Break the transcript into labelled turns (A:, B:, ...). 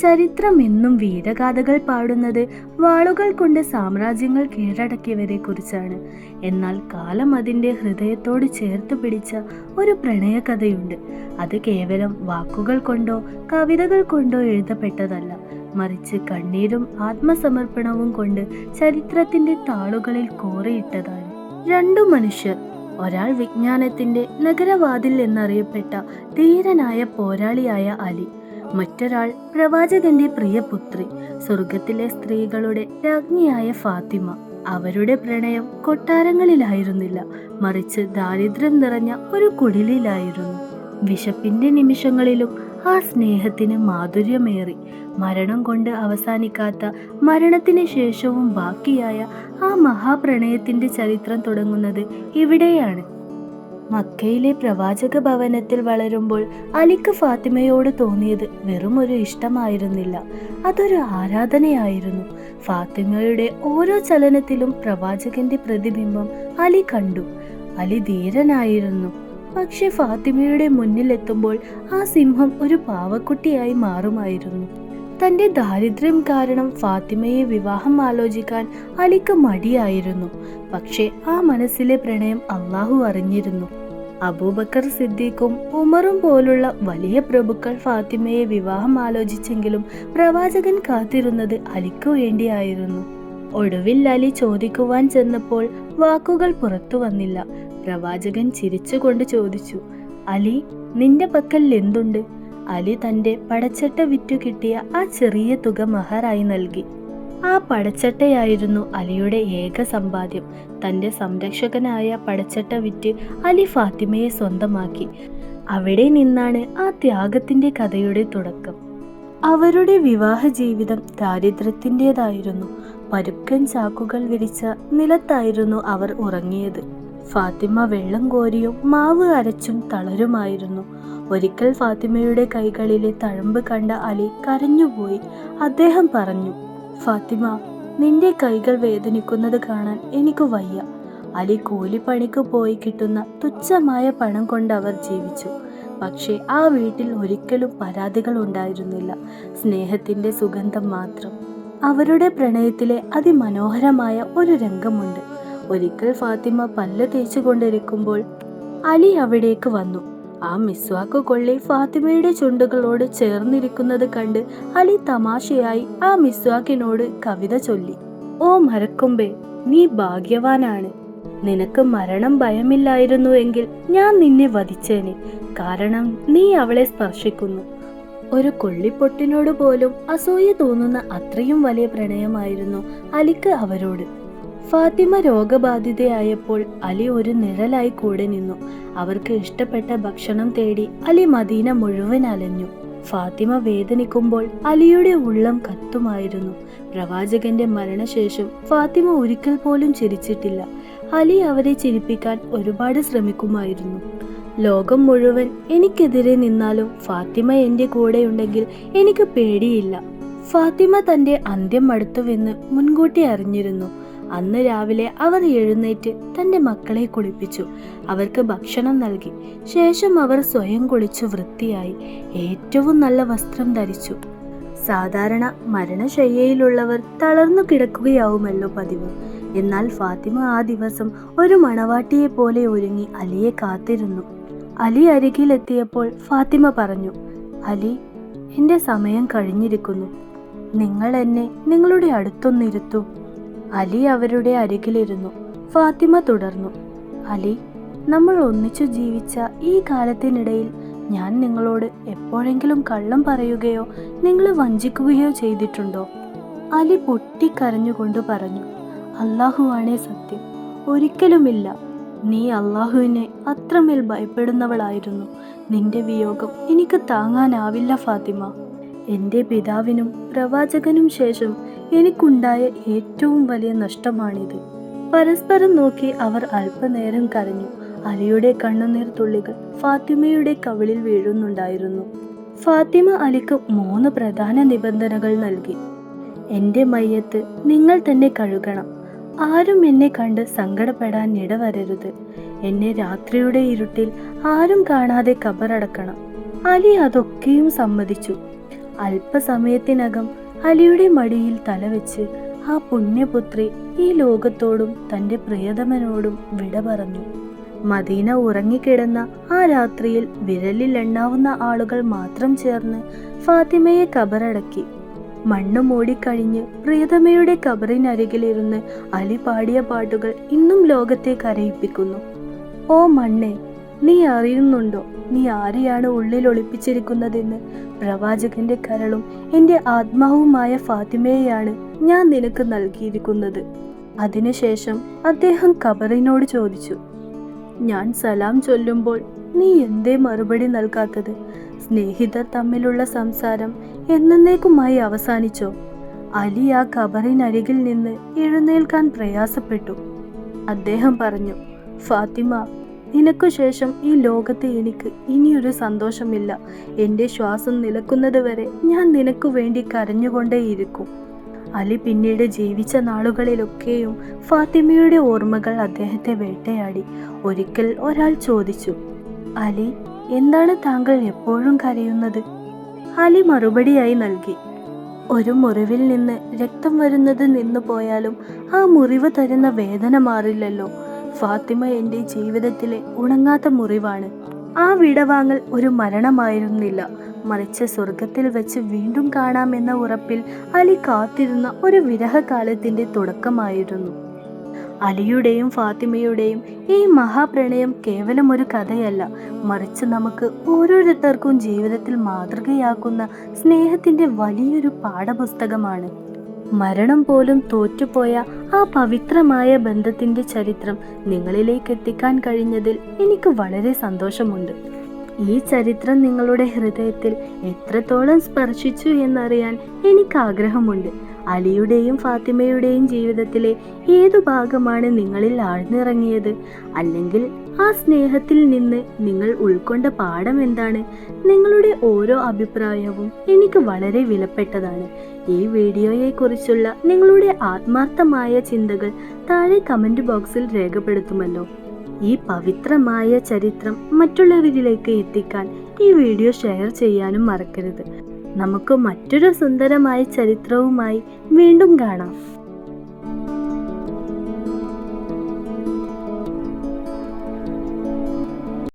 A: ചരിത്രം എന്നും വീരഗാഥകൾ പാടുന്നത് വാളുകൾ കൊണ്ട് സാമ്രാജ്യങ്ങൾ കീഴടക്കിയവരെ കുറിച്ചാണ്. എന്നാൽ കാലം അതിൻ്റെ ഹൃദയത്തോട് ചേർത്ത് പിടിച്ച ഒരു പ്രണയകഥയുണ്ട്. അത് കേവലം വാക്കുകൾ കൊണ്ടോ കവിതകൾ കൊണ്ടോ എഴുതപ്പെട്ടതല്ല, മറിച്ച് കണ്ണീരും ആത്മസമർപ്പണവും കൊണ്ട് ചരിത്രത്തിൻ്റെ താളുകളിൽ കോറിയിട്ടതാണ്. രണ്ടു മനുഷ്യർ, ഒരാൾ വിജ്ഞാനത്തിൻ്റെ നഗരവാതിൽ എന്നറിയപ്പെട്ട ധീരനായ പോരാളിയായ അലി, മറ്റൊരാൾ പ്രവാചകന്റെ പ്രിയപുത്രി, സ്വർഗത്തിലെ സ്ത്രീകളുടെ രാജ്ഞിയായ ഫാത്തിമ. അവരുടെ പ്രണയം കൊട്ടാരങ്ങളിലായിരുന്നില്ല, മറിച്ച് ദാരിദ്ര്യം നിറഞ്ഞ ഒരു കുടിലിലായിരുന്നു. വിശപ്പിന്റെ നിമിഷങ്ങളിലും ആ സ്നേഹത്തിന് മാധുര്യമേറി. മരണം കൊണ്ട് അവസാനിക്കാത്ത, മരണത്തിന് ശേഷവും ബാക്കിയായ ആ മഹാപ്രണയത്തിന്റെ ചരിത്രം തുടങ്ങുന്നത് ഇവിടെയാണ്. മക്കയിലെ പ്രവാചക ഭവനത്തിൽ വളരുമ്പോൾ അലിക്ക് ഫാത്തിമയോട് തോന്നിയത് വെറുമൊരു ഇഷ്ടമായിരുന്നില്ല, അതൊരു ആരാധനയായിരുന്നു. ഫാത്തിമയുടെ ഓരോ ചലനത്തിലും പ്രവാചകന്റെ പ്രതിബിംബം അലി കണ്ടു. അലി ധീരനായിരുന്നു, പക്ഷെ ഫാത്തിമയുടെ മുന്നിലെത്തുമ്പോൾ ആ സിംഹം ഒരു പാവക്കുട്ടിയായി മാറുമായിരുന്നു. തന്റെ ദാരിദ്ര്യം കാരണം ഫാത്തിമയെ വിവാഹം ആലോചിക്കാൻ അലിക്ക് മടിയായിരുന്നു. പക്ഷെ ആ മനസ്സിലെ പ്രണയം അള്ളാഹു അറിഞ്ഞിരുന്നു. അബൂബക്കർ സിദ്ദീഖും ഉമറും പോലുള്ള വലിയ പ്രഭുക്കൾ ഫാത്തിമയെ വിവാഹം ആലോചിച്ചെങ്കിലും പ്രവാചകൻ കാത്തിരുന്നത് അലിക്കു വേണ്ടിയായിരുന്നു. ഒടുവിൽ അലി ചോദിക്കുവാൻ ചെന്നപ്പോൾ വാക്കുകൾ പുറത്തു വന്നില്ല. പ്രവാചകൻ ചിരിച്ചുകൊണ്ട് ചോദിച്ചു, അലി, നിന്റെ പക്കൽ എന്തുണ്ട്? അലി തന്റെ പടച്ചട്ട വിറ്റു കിട്ടിയ ആ ചെറിയ തുക മഹറായി നൽകി. ആ പടച്ചട്ടയായിരുന്നു അലിയുടെ ഏക സമ്പാദ്യം. തന്റെ സംരക്ഷകനായ പടച്ചട്ട വിറ്റ് അലി ഫാത്തിമയെ സ്വന്തമാക്കി. അവിടെ നിന്നാണ് ആ ത്യാഗത്തിന്റെ കഥയുടെ തുടക്കം. അവരുടെ വിവാഹ ജീവിതം ദാരിദ്ര്യത്തിൻ്റെതായിരുന്നു. പരുക്കൻ ചാക്കുകൾ വിരിച്ച നിലത്തായിരുന്നു അവർ ഉറങ്ങിയത്. ഫാത്തിമ വെള്ളം കോരിയും മാവ് അരച്ചും തളരുമായിരുന്നു. ഒരിക്കൽ ഫാത്തിമയുടെ കൈകളിലെ തഴമ്പ് കണ്ട അലി കരഞ്ഞുപോയി. അദ്ദേഹം പറഞ്ഞു, ഫാത്തിമ, നിന്റെ കൈകൾ വേദനിക്കുന്നത് കാണാൻ എനിക്ക് വയ്യ. അലി കൂലിപ്പണിക്ക് പോയി കിട്ടുന്ന തുച്ഛമായ പണം കൊണ്ട് അവർ ജീവിച്ചു. പക്ഷേ ആ വീട്ടിൽ ഒരിക്കലും പരാതികൾ ഉണ്ടായിരുന്നില്ല, സ്നേഹത്തിന്റെ സുഗന്ധം മാത്രം. അവരുടെ പ്രണയത്തിലെ അതിമനോഹരമായ ഒരു രംഗമുണ്ട്. ഒരിക്കൽ ഫാത്തിമ പല്ല് തേച്ചുകൊണ്ടിരിക്കുമ്പോൾ അലി അവിടേക്ക് വന്നു. ആ മിസ്വാക്ക് കൊള്ളി ഫാത്തിമയുടെ ചുണ്ടുകളോട് ചേർന്നിരിക്കുന്നത് കണ്ട് അലി തമാശയായി ആ മിസ്വാക്കിനോട് കവിത ചൊല്ലി. ഓ മരക്കൊമ്പേ, നീ ഭാഗ്യവാനാണ്. നിനക്ക് മരണം ഭയമില്ലായിരുന്നുവെങ്കിൽ ഞാൻ നിന്നെ വധിച്ചേനെ. കാരണം നീ അവളെ സ്പർശിക്കുന്നു. ഒരു കൊള്ളിപ്പൊട്ടിനോട് പോലും അസൂയ തോന്നുന്ന അത്രയും വലിയ പ്രണയമായിരുന്നു അലിക്ക് അവരോട്. ഫാത്തിമ രോഗബാധിതയായപ്പോൾ അലി ഒരു നിഴലായി കൂടെ നിന്നു. അവർക്ക് ഇഷ്ടപ്പെട്ട ഭക്ഷണം തേടി അലി മദീന മുഴുവൻ അലഞ്ഞു. ഫാത്തിമ വേദനിക്കുമ്പോൾ അലിയുടെ ഉള്ളം കത്തുമായിരുന്നു. പ്രവാചകന്റെ മരണശേഷം ഫാത്തിമ ഒരിക്കൽ പോലും ചിരിച്ചിട്ടില്ല. അലി അവരെ ചിരിപ്പിക്കാൻ ഒരുപാട് ശ്രമിക്കുമായിരുന്നു. ലോകം മുഴുവൻ എനിക്കെതിരെ നിന്നാലും ഫാത്തിമ എൻ്റെ കൂടെയുണ്ടെങ്കിൽ എനിക്ക് പേടിയില്ല. ഫാത്തിമ തന്റെ അന്ത്യം അടുത്തുവെന്ന് മുൻകൂട്ടി അറിഞ്ഞിരുന്നു. അന്ന് രാവിലെ അവർ എഴുന്നേറ്റ് തന്റെ മക്കളെ കുളിപ്പിച്ചു. അവർക്ക് ഭക്ഷണം നൽകി. ശേഷം അവർ സ്വയം കുളിച്ചു വൃത്തിയായി ഏറ്റവും നല്ല വസ്ത്രം ധരിച്ചു. സാധാരണ മരണശയ്യയിലുള്ളവർ തളർന്നു കിടക്കുകയാവുമല്ലോ പതിവ്. എന്നാൽ ഫാത്തിമ ആ ദിവസം ഒരു മണവാട്ടിയെ പോലെ ഒരുങ്ങി അലിയെ കാത്തിരുന്നു. അലി അരികിലെത്തിയപ്പോൾ ഫാത്തിമ പറഞ്ഞു, അലി, എൻ്റെ സമയം കഴിഞ്ഞിരിക്കുന്നു. നിങ്ങൾ എന്നെ നിങ്ങളുടെ അടുത്തൊന്നിരുത്തൂ. അലി അവരുടെ അരികിലിരുന്നു. ഫാത്തിമ തുടർന്നു, അലി, നമ്മൾ ഒന്നിച്ചു ജീവിച്ച ഈ കാലത്തിനിടയിൽ ഞാൻ നിങ്ങളോട് എപ്പോഴെങ്കിലും കള്ളം പറയുകയോ നിങ്ങളെ വഞ്ചിക്കുകയോ ചെയ്തിട്ടുണ്ടോ? അലി പൊട്ടിക്കരഞ്ഞുകൊണ്ട് പറഞ്ഞു, അല്ലാഹുവാണേ സത്യം, ഒരിക്കലുമില്ല. നീ അല്ലാഹുവിനെ അത്രമേൽ ഭയപ്പെടുന്നവളായിരുന്നു. നിന്റെ വിയോഗം എനിക്ക് താങ്ങാനാവില്ല ഫാത്തിമ. എൻ്റെ പിതാവിനും പ്രവാചകനും ശേഷം എനിക്കുണ്ടായ ഏറ്റവും വലിയ നഷ്ടമാണിത്. പരസ്പരം നോക്കി അവർ അല്പനേരം കരഞ്ഞു. അലിയുടെ കണ്ണുനീർ തുള്ളികൾ ഫാത്തിമയുടെ കവിളിൽ വീഴുന്നുണ്ടായിരുന്നു. ഫാത്തിമ അലിക്ക് 3 പ്രധാന നിബന്ധനകൾ നൽകി. എൻ്റെ മയ്യത്ത് നിങ്ങൾ തന്നെ കഴുകണം. ആരും എന്നെ കണ്ട് സങ്കടപ്പെടാൻ ഇടവരരുത്. എന്നെ രാത്രിയുടെ ഇരുട്ടിൽ ആരും കാണാതെ ഖബറടക്കണം. അലി അതൊക്കെയും സമ്മതിച്ചു. അല്പസമയത്തിനകം അലിയുടെ മടിയിൽ തലവെച്ച് ആ പുണ്യപുത്രി ഈ ലോകത്തോടും തൻ്റെ പ്രിയതമനോടും വിട പറഞ്ഞു. മദീന ഉറങ്ങിക്കിടന്ന ആ രാത്രിയിൽ വിരലിൽ എണ്ണാവുന്ന ആളുകൾ മാത്രം ചേർന്ന് ഫാത്തിമയെ കബറടക്കി. മണ്ണ് മൂടിക്കഴിഞ്ഞ് പ്രിയതമയുടെ കബറിനരികിലിരുന്ന് അലി പാടിയ പാട്ടുകൾ ഇന്നും ലോകത്തെ കരയിപ്പിക്കുന്നു. ഓ മണ്ണേ, നീ അറിയുന്നുണ്ടോ നീ ആരെയാണ് ഉള്ളിൽ ഒളിപ്പിച്ചിരിക്കുന്നതെന്ന്? പ്രവാചകന്റെ കരളും എൻ്റെ ആത്മാവുമായ ഫാത്തിമയെയാണ് ഞാൻ നിനക്ക് നൽകിയിരിക്കുന്നത്. അതിനുശേഷം അദ്ദേഹം ഖബറിനോട് ചോദിച്ചു, ഞാൻ സലാം ചൊല്ലുമ്പോൾ നീ എന്തേ മറുപടി നൽകാത്തത്? സ്നേഹിതർ തമ്മിലുള്ള സംസാരം എന്നേക്കുമായി അവസാനിച്ചോ? അലി ആ ഖബറിനരികിൽ നിന്ന് എഴുന്നേൽക്കാൻ പ്രയാസപ്പെട്ടു. അദ്ദേഹം പറഞ്ഞു, ഫാത്തിമ, നിനക്കു ശേഷം ഈ ലോകത്ത് എനിക്ക് ഇനിയൊരു സന്തോഷമില്ല. എൻ്റെ ശ്വാസം നിലക്കുന്നത് വരെ ഞാൻ നിനക്കു വേണ്ടി കരഞ്ഞുകൊണ്ടേയിരിക്കും. അലി പിന്നീട് ജീവിച്ച നാളുകളിലൊക്കെയും ഫാത്തിമയുടെ ഓർമ്മകൾ അദ്ദേഹത്തെ വേട്ടയാടി. ഒരിക്കൽ ഒരാൾ ചോദിച്ചു, അലി, എന്താണ് താങ്കൾ എപ്പോഴും കരയുന്നത്? അലി മറുപടിയായി നൽകി, ഒരു മുറിവിൽ നിന്ന് രക്തം വരുന്നത് നിന്നു പോയാലും ആ മുറിവ് തരുന്ന വേദന മാറില്ലല്ലോ. ഫാത്തിമ എൻ്റെ ജീവിതത്തിലെ ഉണങ്ങാത്ത മുറിവാണ്. ആ വിടവാങ്ങൽ ഒരു മരണമായിരുന്നില്ല, മറിച്ച് സ്വർഗത്തിൽ വെച്ച് വീണ്ടും കാണാമെന്ന ഉറപ്പിൽ അലി കാത്തിരുന്ന ഒരു വിരഹകാലത്തിൻ്റെ തുടക്കമായിരുന്നു. അലിയുടെയും ഫാത്തിമയുടെയും ഈ മഹാപ്രണയം കേവലം ഒരു കഥയല്ല, മറിച്ച് നമുക്ക് ഓരോരുത്തർക്കും ജീവിതത്തിൽ മാതൃകയാക്കുന്ന സ്നേഹത്തിൻ്റെ വലിയൊരു പാഠപുസ്തകമാണ്. മരണം പോലും തോറ്റുപോയ ആ പവിത്രമായ ബന്ധത്തിൻ്റെ ചരിത്രം നിങ്ങളിലേക്ക് എത്തിക്കാൻ കഴിഞ്ഞതിൽ എനിക്ക് വളരെ സന്തോഷമുണ്ട്. ഈ ചരിത്രം നിങ്ങളുടെ ഹൃദയത്തിൽ എത്രത്തോളം സ്പർശിച്ചു എന്നറിയാൻ എനിക്ക് ആഗ്രഹമുണ്ട്. അലിയുടെയും ഫാത്തിമയുടെയും ജീവിതത്തിലെ ഏതു ഭാഗമാണ് നിങ്ങളിൽ ആഴ്ന്നിറങ്ങിയത്? അല്ലെങ്കിൽ ആ സ്നേഹത്തിൽ നിന്ന് നിങ്ങൾ ഉൾക്കൊണ്ട പാഠം എന്താണ്? നിങ്ങളുടെ ഓരോ അഭിപ്രായവും എനിക്ക് വളരെ വിലപ്പെട്ടതാണ്. ഈ വീഡിയോയെക്കുറിച്ചുള്ള നിങ്ങളുടെ ആത്മാർത്ഥമായ ചിന്തകൾ താഴെ കമൻറ്റ് ബോക്സിൽ രേഖപ്പെടുത്തുമല്ലോ. ഈ പവിത്രമായ ചരിത്രം മറ്റുള്ളവരിലേക്ക് എത്തിക്കാൻ ഈ വീഡിയോ ഷെയർ ചെയ്യാനും മറക്കരുത്. നമുക്ക് മറ്റൊരു സുന്ദരമായ ചരിത്രവുമായി വീണ്ടും കാണാം.